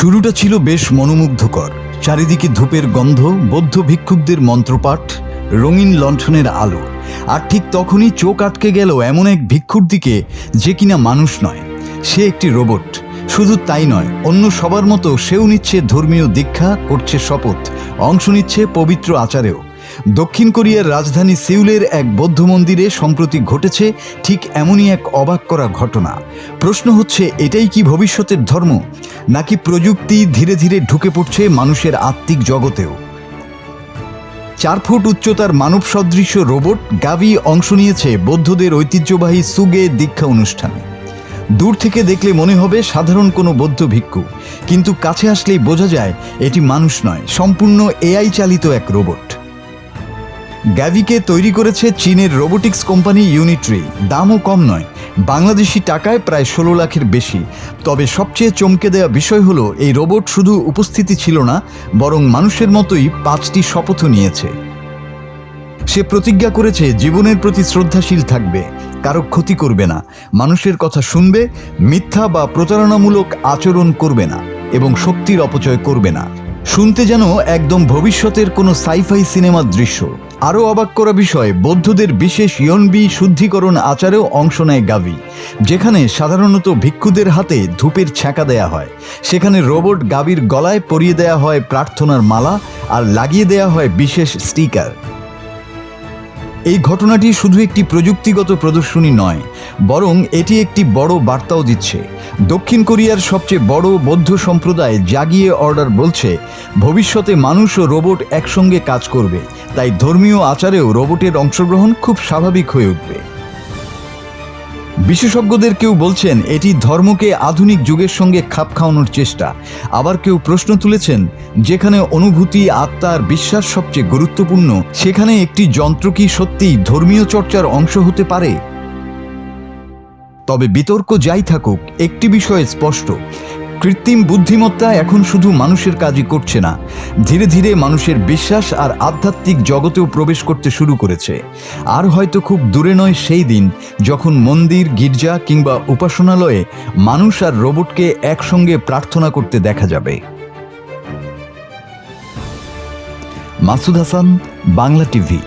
শুরুটা ছিল বেশ মনোমুগ্ধকর। চারিদিকে ধূপের গন্ধ, বৌদ্ধ ভিক্ষুকদের মন্ত্রপাঠ, রঙিন লণ্ঠনের আলো। আর ঠিক তখনই চোখ আটকে গেল এমন এক ভিক্ষুর দিকে, যে কিনা মানুষ নয়, সে একটি রোবট। শুধু তাই নয়, অন্য সবার মতো সেও নিচ্ছে ধর্মীয় দীক্ষা, করছে শপথ, অংশ নিচ্ছে পবিত্র আচারেও। দক্ষিণ কোরিয়ার রাজধানী সিউলের এক বৌদ্ধ মন্দিরে সম্প্রতি ঘটেছে ঠিক এমনই এক অবাক করা ঘটনা। প্রশ্ন হচ্ছে, এটাই কি ভবিষ্যতের ধর্ম, নাকি প্রযুক্তি ধীরে ধীরে ঢুকে পড়ছে মানুষের আত্মিক জগতেও? 4 ফুট উচ্চতার মানব সদৃশ রোবট গাভি অংশ নিয়েছে বৌদ্ধদের ঐতিহ্যবাহী সুগে দীক্ষা অনুষ্ঠানে। দূর থেকে দেখলে মনে হবে সাধারণ কোনো বৌদ্ধ ভিক্ষু, কিন্তু কাছে আসলেই বোঝা যায় এটি মানুষ নয়, সম্পূর্ণ এআই চালিত এক রোবট। গাভিকে তৈরি করেছে চীনের রোবোটিক্স কোম্পানি ইউনিট্রি। দামও কম নয়, বাংলাদেশি টাকায় প্রায় 16 লাখের বেশি। তবে সবচেয়ে চমকে দেওয়া বিষয় হলো, এই রোবট শুধু উপস্থিতি ছিল না, বরং মানুষের মতোই 5টি শপথও নিয়েছে। সে প্রতিজ্ঞা করেছে জীবনের প্রতি শ্রদ্ধাশীল থাকবে, কারো ক্ষতি করবে না, মানুষের কথা শুনবে, মিথ্যা বা প্রতারণামূলক আচরণ করবে না এবং শক্তির অপচয় করবে না। শুনতে যেন একদম ভবিষ্যতের কোনো সাইফাই সিনেমার দৃশ্য। আরও অবাক করা বিষয়, বৌদ্ধদের বিশেষ ইয়নবি শুদ্ধিকরণ আচারেও অংশ নেয় গাভি। যেখানে সাধারণত ভিক্ষুদের হাতে ধূপের ছ্যাঁকা দেয়া হয়, সেখানে রোবট গাভীর গলায় পরিয়ে দেয়া হয় প্রার্থনার মালা আর লাগিয়ে দেয়া হয় বিশেষ স্টিকার। এই ঘটনাটি শুধু একটি প্রযুক্তিগত প্রদর্শনী নয়, বরং এটি একটি বড় বার্তাও দিচ্ছে। দক্ষিণ কোরিয়ার সবচেয়ে বড় বৌদ্ধ সম্প্রদায় জাগিয়ে অর্ডার বলছে, ভবিষ্যতে মানুষ ও রোবট একসঙ্গে কাজ করবে, তাই ধর্মীয় আচারেও রোবটের অংশগ্রহণ খুব স্বাভাবিক হয়ে উঠবে। বিশেষজ্ঞদের কেউ বলছেন এটি ধর্মকে আধুনিক যুগের সঙ্গে খাপ খাওয়ানোর চেষ্টা। আবার কেউ প্রশ্ন তুলেছেন, যেখানে অনুভূতি, আত্মা আর বিশ্বাস সবচেয়ে গুরুত্বপূর্ণ, সেখানে একটি যন্ত্র কি সত্যিই ধর্মীয় চর্চার অংশ হতে পারে? তবে বিতর্ক যাই থাকুক, একটি বিষয় স্পষ্ট, কৃত্রিম বুদ্ধিমত্তা এখন শুধু মানুষের কাজই করছে না, ধীরে ধীরে মানুষের বিশ্বাস আর আধ্যাত্মিক জগতেও প্রবেশ করতে শুরু করেছে। আর হয়তো খুব দূরে নয় সেই দিন, যখন মন্দির, গির্জা কিংবা উপাসনালয়ে মানুষ আর রোবটকে একসঙ্গে প্রার্থনা করতে দেখা যাবে। মাসুদ হাসান, বাংলা টিভি।